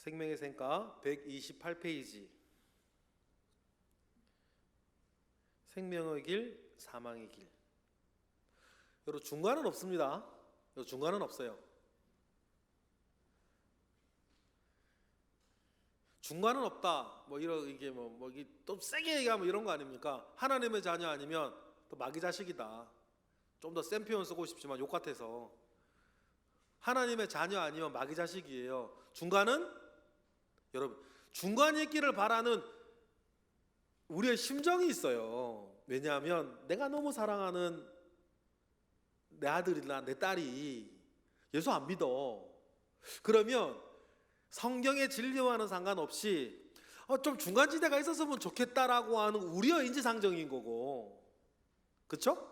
생명의 샘가 128페이지. 생명의 길, 사망의 길. 여러분 중간은 없습니다. 중간은 없어요. 중간은 없다. 이게 또 세게 얘기하면 이런 거 아닙니까? 하나님의 자녀 아니면 또 마귀 자식이다. 좀 더 센 표현 쓰고 싶지만 욕 같아서. 하나님의 자녀 아니면 마귀 자식이에요. 중간은 여러분 중간이 있기를 바라는 우리의 심정이 있어요. 왜냐하면 내가 너무 사랑하는 내 아들이나 내 딸이 예수 안 믿어. 그러면 성경의 진리와는 상관없이 좀 중간지대가 있었으면 좋겠다라고 하는 우리의 인지상정인 거고, 그렇죠?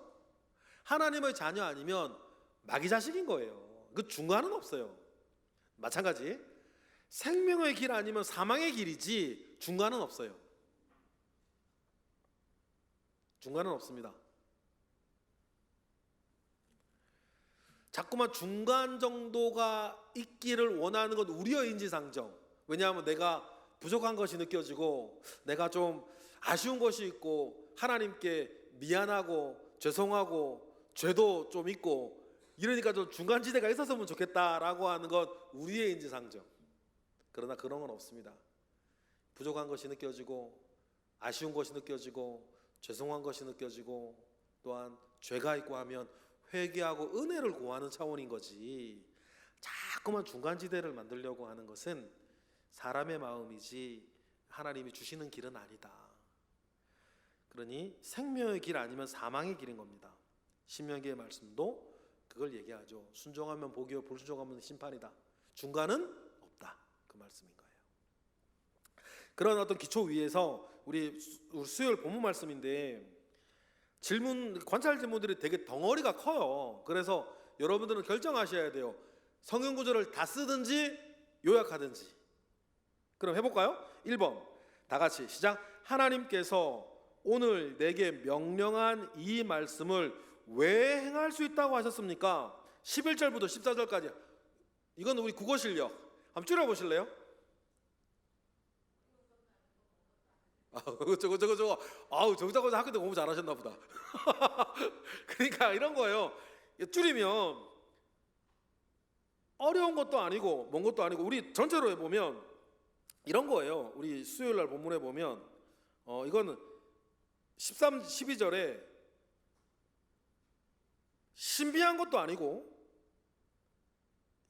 하나님의 자녀 아니면 마귀 자식인 거예요. 그 중간은 없어요. 마찬가지 생명의 길 아니면 사망의 길이지 중간은 없어요. 중간은 없습니다. 자꾸만 중간 정도가 있기를 원하는 건 우리의 인지상정. 왜냐하면 내가 부족한 것이 느껴지고 내가 좀 아쉬운 것이 있고 하나님께 미안하고 죄송하고 죄도 좀 있고 이러니까 좀 중간지대가 있었으면 좋겠다라고 하는 것 우리의 인지상정. 그러나 그런 건 없습니다. 부족한 것이 느껴지고 아쉬운 것이 느껴지고 죄송한 것이 느껴지고 또한 죄가 있고 하면 회개하고 은혜를 구하는 차원인 거지, 자꾸만 중간지대를 만들려고 하는 것은 사람의 마음이지 하나님이 주시는 길은 아니다. 그러니 생명의 길 아니면 사망의 길인 겁니다. 신명기의 말씀도 그걸 얘기하죠. 순종하면 복이요 불순종하면 심판이다. 중간은 없다. 그 말씀인 거예요. 그런 어떤 기초 위에서 우리 수요일 본문 말씀인데 관찰 질문들이 되게 덩어리가 커요. 그래서 여러분들은 결정하셔야 돼요. 성경 구절을 다 쓰든지 요약하든지. 그럼 해볼까요? 1번 다 같이 시작. 하나님께서 오늘 내게 명령한 이 말씀을 왜 행할 수 있다고 하셨습니까? 11절부터 14절까지. 이건 우리 국어 실력. 한번 줄여보실래요? 저거. 저거 학교 때 공부 잘하셨나 보다. 그러니까 이런 거예요. 줄이면 어려운 것도 아니고 먼 것도 아니고 우리 전체로 해보면 이런 거예요. 우리 수요일 날 본문에 보면 이거는 12절에 신비한 것도 아니고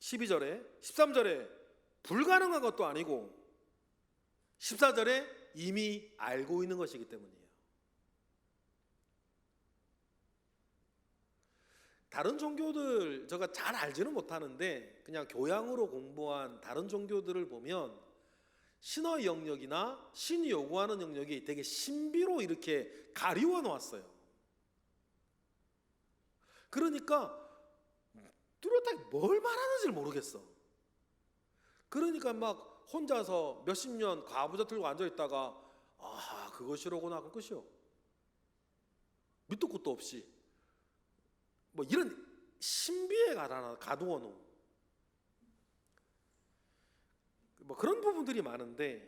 12절에 13절에 불가능한 것도 아니고 14절에 이미 알고 있는 것이기 때문이에요. 다른 종교들 제가 잘 알지는 못하는데 그냥 교양으로 공부한 다른 종교들을 보면 신의 영역이나 신이 요구하는 영역이 되게 신비로 이렇게 가리워 놓았어요. 그러니까 뚜렷하게 뭘 말하는지 모르겠어. 그러니까 막 혼자서 몇십 년 가부좌 들고 앉아있다가 그것이로구나 그 끝이요. 밑도 끝도 없이 이런 신비에 가두어 놓은 그런 부분들이 많은데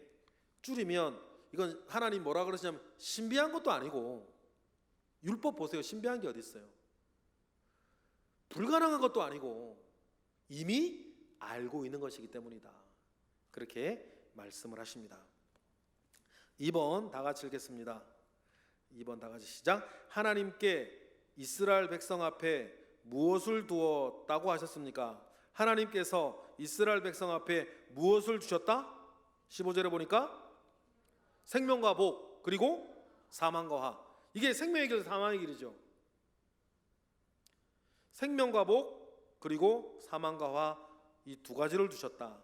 줄이면 이건 하나님 뭐라 그러시냐면 신비한 것도 아니고 율법 보세요. 신비한 게 어디 있어요? 불가능한 것도 아니고 이미 알고 있는 것이기 때문이다. 그렇게 말씀을 하십니다. 2번 다 같이 읽겠습니다. 2번 다 같이 시작. 하나님께 이스라엘 백성 앞에 무엇을 두었다고 하셨습니까? 하나님께서 이스라엘 백성 앞에 무엇을 주셨다? 15절에 보니까 생명과 복 그리고 사망과 화. 이게 생명의 길 사망의 길이죠. 생명과 복 그리고 사망과 화, 이 두 가지를 두셨다.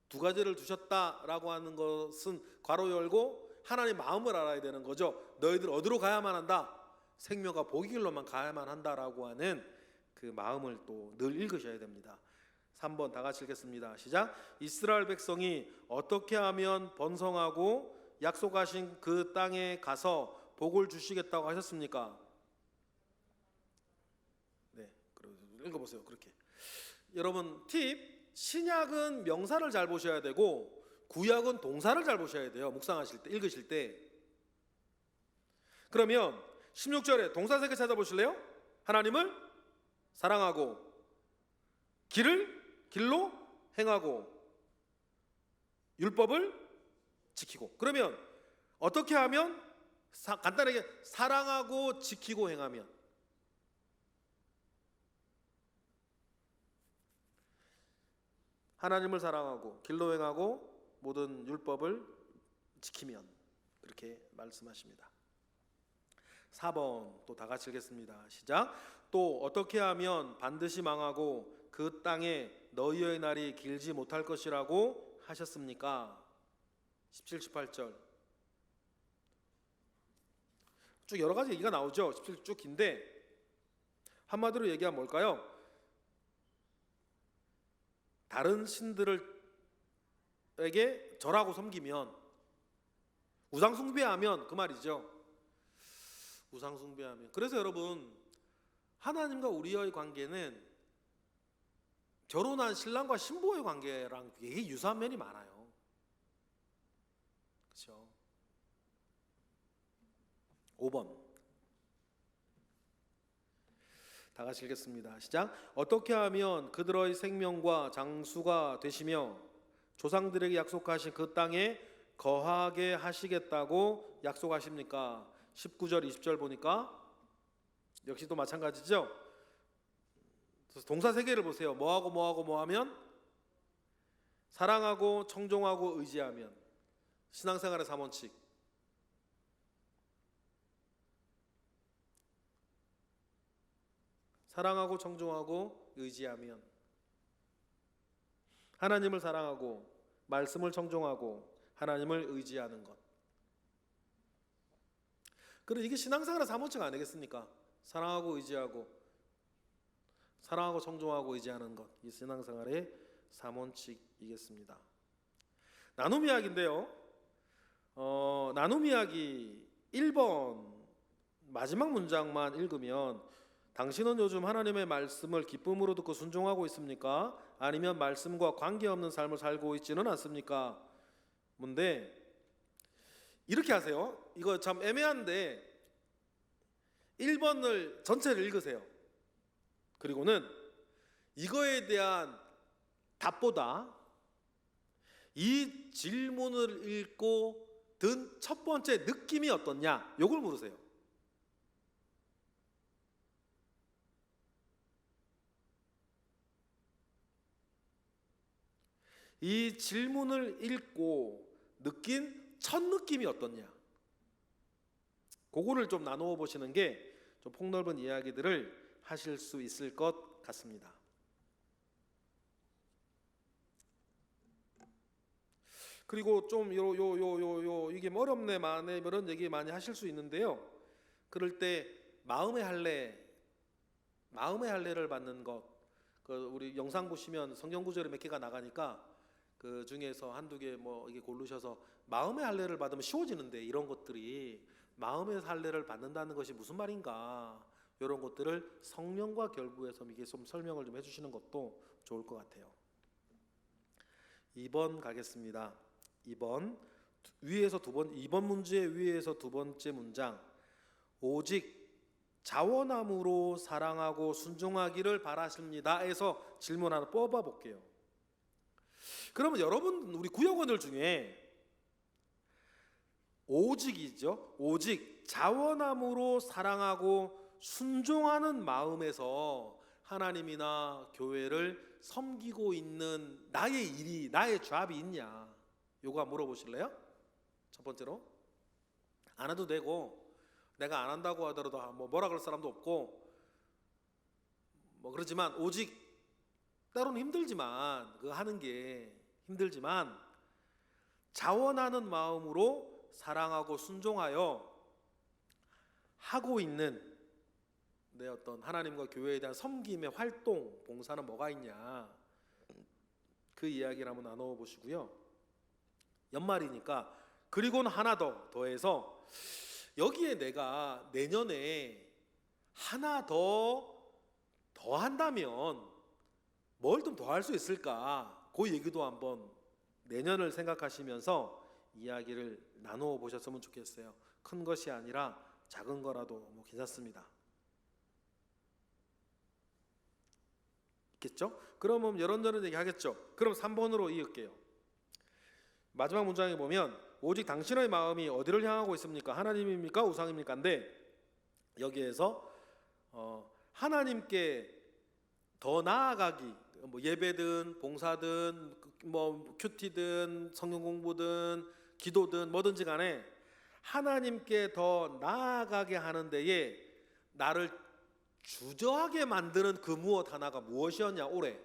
두 가지를 두셨다라고 하는 것은 괄호 열고 하나님 마음을 알아야 되는 거죠. 너희들 어디로 가야만 한다? 생명과 복의 길로만 가야만 한다라고 하는 그 마음을 또 늘 읽으셔야 됩니다. 3번 다 같이 읽겠습니다. 시작. 이스라엘 백성이 어떻게 하면 번성하고 약속하신 그 땅에 가서 복을 주시겠다고 하셨습니까? 네, 읽어보세요. 그렇게 여러분 팁, 신약은 명사를 잘 보셔야 되고 구약은 동사를 잘 보셔야 돼요. 묵상하실 때, 읽으실 때. 그러면 16절에 동사 3개 찾아보실래요? 하나님을 사랑하고, 길로 행하고, 율법을 지키고. 그러면 어떻게 하면, 간단하게 사랑하고 지키고 행하면, 하나님을 사랑하고 길로 행하고 모든 율법을 지키면, 그렇게 말씀하십니다. 4번 또 다 같이 읽겠습니다. 시작. 또 어떻게 하면 반드시 망하고 그 땅에 너희의 날이 길지 못할 것이라고 하셨습니까? 17, 18절 쭉 여러 가지 얘기가 나오죠. 17 쭉 긴데 한마디로 얘기하면 뭘까요? 다른 신들에게 절하고 섬기면, 우상 숭배하면, 그 말이죠. 우상 숭배하면. 그래서 여러분, 하나님과 우리의 관계는 결혼한 신랑과 신부의 관계랑 되게 유사한 면이 많아요. 그렇죠? 5번 다 같이 읽겠습니다. 시작. 어떻게 하면 그들의 생명과 장수가 되시며 조상들에게 약속하신 그 땅에 거하게 하시겠다고 약속하십니까? 19절 20절 보니까 역시 또 마찬가지죠. 그래서 동사 3개를 보세요. 뭐하고 뭐하면, 사랑하고 청종하고 의지하면. 신앙생활의 3원칙. 사랑하고 청종하고 의지하면, 하나님을 사랑하고 말씀을 청종하고 하나님을 의지하는 것. 그리고 이게 신앙생활의 3원칙 아니겠습니까? 사랑하고 의지하고, 사랑하고 청종하고 의지하는 것. 이 신앙생활의 3원칙이겠습니다. 나눔 이야기인데요. 나눔 이야기 1번 마지막 문장만 읽으면, 당신은 요즘 하나님의 말씀을 기쁨으로 듣고 순종하고 있습니까? 아니면 말씀과 관계없는 삶을 살고 있지는 않습니까? 뭔데? 이렇게 하세요. 이거 참 애매한데 1번을 전체를 읽으세요. 그리고는 이거에 대한 답보다 이 질문을 읽고 든 첫 번째 느낌이 어떻냐, 요걸 물으세요. 이 질문을 읽고 느낀 첫 느낌이 어떻냐, 그거를 좀 나누어 보시는 게 좀 폭넓은 이야기들을 하실 수 있을 것 같습니다. 그리고 좀 이게 뭐 어렵네 마네 이런 얘기 많이 하실 수 있는데요. 그럴 때 마음의 할례를 받는 것, 그 우리 영상 보시면 성경 구절이 몇 개가 나가니까 그 중에서 한두 개 뭐 이게 고르셔서 마음의 할례를 받으면 쉬워지는데, 이런 것들이 마음의 할례를 받는다는 것이 무슨 말인가, 이런 것들을 성령과 결부해서 이게 좀 설명을 좀 해주시는 것도 좋을 것 같아요. 2번 가겠습니다. 2번 위에서 2번 문제 위에서 두 번째 문장, 오직 자원함으로 사랑하고 순종하기를 바라십니다에서 질문 하나 뽑아 볼게요. 그러면 여러분, 우리 구역원들 중에 오직이죠. 오직 자원함으로 사랑하고 순종하는 마음에서 하나님이나 교회를 섬기고 있는 나의 일이, 나의 잡이 있냐, 요거 물어보실래요? 첫 번째로. 안 해도 되고, 내가 안 한다고 하더라도 뭐라 그럴 사람도 없고, 뭐 그렇지만 오직 때로는 힘들지만, 그 하는 게 힘들지만 자원하는 마음으로 사랑하고 순종하여 하고 있는 내 어떤 하나님과 교회에 대한 섬김의 활동, 봉사는 뭐가 있냐, 그 이야기를 한번 나눠 보시고요. 연말이니까 그리고는 하나 더해서 여기에 내가 내년에 하나 더 한다면 뭘 좀 더 할 수 있을까? 그 얘기도 한번 내년을 생각하시면서 이야기를 나누어 보셨으면 좋겠어요. 큰 것이 아니라 작은 거라도 뭐 괜찮습니다. 있겠죠? 그러면 이런저런 얘기 하겠죠. 그럼 3번으로 이을게요. 마지막 문장에 보면 오직 당신의 마음이 어디를 향하고 있습니까? 하나님입니까? 우상입니까? 근데 여기에서 하나님께 더 나아가기, 뭐 예배든 봉사든 뭐 큐티든 성경 공부든 기도든 뭐든지 간에 하나님께 더 나아가게 하는 데에 나를 주저하게 만드는 그 무엇 하나가 무엇이었냐? 올해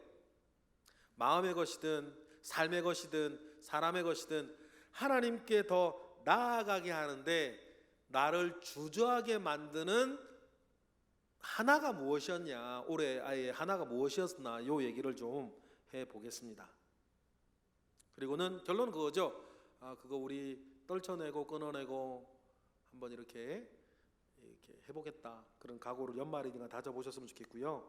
마음의 것이든 삶의 것이든 사람의 것이든 하나님께 더 나아가게 하는데 나를 주저하게 만드는 하나가 무엇이었냐? 올해 아예 하나가 무엇이었나? 요 얘기를 좀 해보겠습니다. 그리고는 결론은 그거죠. 그거 우리 떨쳐내고 끊어내고 한번 이렇게 해보겠다. 그런 각오를 연말이니까 다져보셨으면 좋겠고요.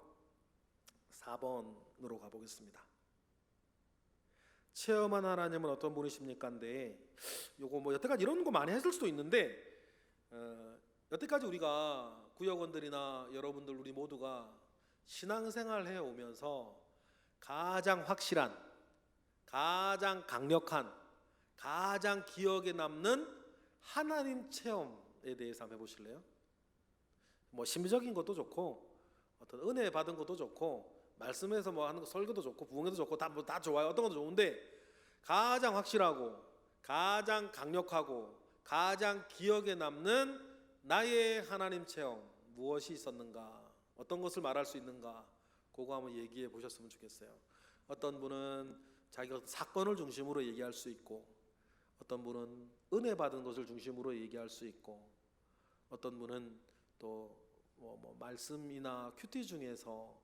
4번으로 가보겠습니다. 체험한 하나님은 어떤 분이십니까? 인데 요거 뭐 여태까지 이런 거 많이 했을 수도 있는데 여태까지 우리가 구역원들이나 여러분들 우리 모두가 신앙생활 해오면서 가장 확실한, 가장 강력한, 가장 기억에 남는 하나님 체험에 대해서 한번 해보실래요? 뭐 심리적인 것도 좋고 어떤 은혜 받은 것도 좋고 말씀에서 뭐 하는 거 설교도 좋고 부흥회도 좋고 다 좋아요. 어떤 것도 좋은데 가장 확실하고 가장 강력하고 가장 기억에 남는 나의 하나님 체험 무엇이 있었는가, 어떤 것을 말할 수 있는가, 그거 한번 얘기해 보셨으면 좋겠어요. 어떤 분은 자기가 사건을 중심으로 얘기할 수 있고 어떤 분은 은혜 받은 것을 중심으로 얘기할 수 있고 어떤 분은 또 뭐 말씀이나 큐티 중에서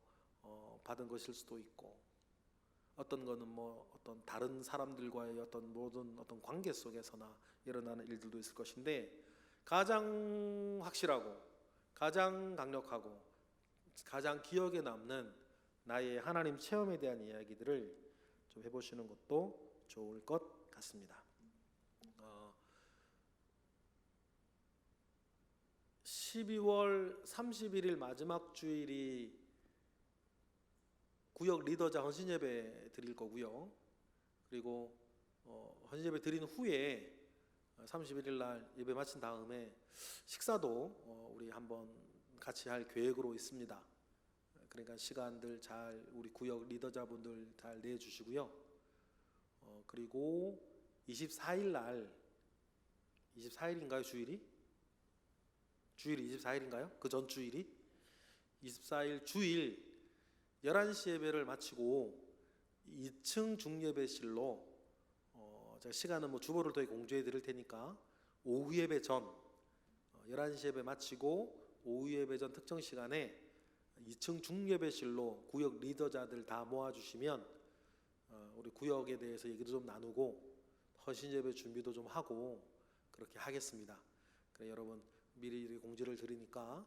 받은 것일 수도 있고 어떤 거는 뭐 어떤 다른 사람들과의 어떤 모든 어떤 관계 속에서나 일어나는 일들도 있을 것인데 가장 확실하고 가장 강력하고 가장 기억에 남는 나의 하나님 체험에 대한 이야기들을 좀 해보시는 것도 좋을 것 같습니다. 12월 31일 마지막 주일이 구역 리더자 헌신예배 드릴 거고요. 그리고 헌신예배 드린 후에 31일 날 예배 마친 다음에 식사도 우리 한번 같이 할 계획으로 있습니다. 그러니까 시간들 잘 우리 구역 리더자분들 잘 내주시고요. 그리고 24일 날 24일인가요? 주일이 24일인가요? 그 전 주일이 24일 주일 11시 예배를 마치고 2층 중예배실로 제가 시간은 뭐 주보를 더 공지해 드릴 테니까 오후 예배 전 11시 예배 마치고 오후 예배 전 특정 시간에 2층 중예배실로 구역 리더자들 다 모아주시면 우리 구역에 대해서 얘기도 좀 나누고 헌신 예배 준비도 좀 하고 그렇게 하겠습니다. 그래 여러분 미리 공지를 드리니까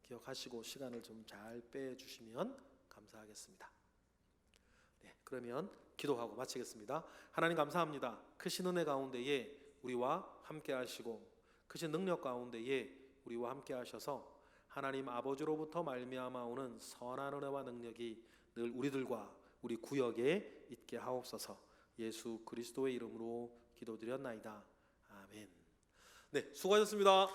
기억하시고 시간을 좀 잘 빼주시면 감사하겠습니다. 네, 그러면 기도하고 마치겠습니다. 하나님 감사합니다. 크신 은혜 가운데에 우리와 함께 하시고 크신 능력 가운데에 우리와 함께 하셔서 하나님 아버지로부터 말미암아 오는 선한 은혜와 능력이 늘 우리들과 우리 구역에 있게 하옵소서. 예수 그리스도의 이름으로 기도드렸나이다. 아멘. 네, 수고하셨습니다.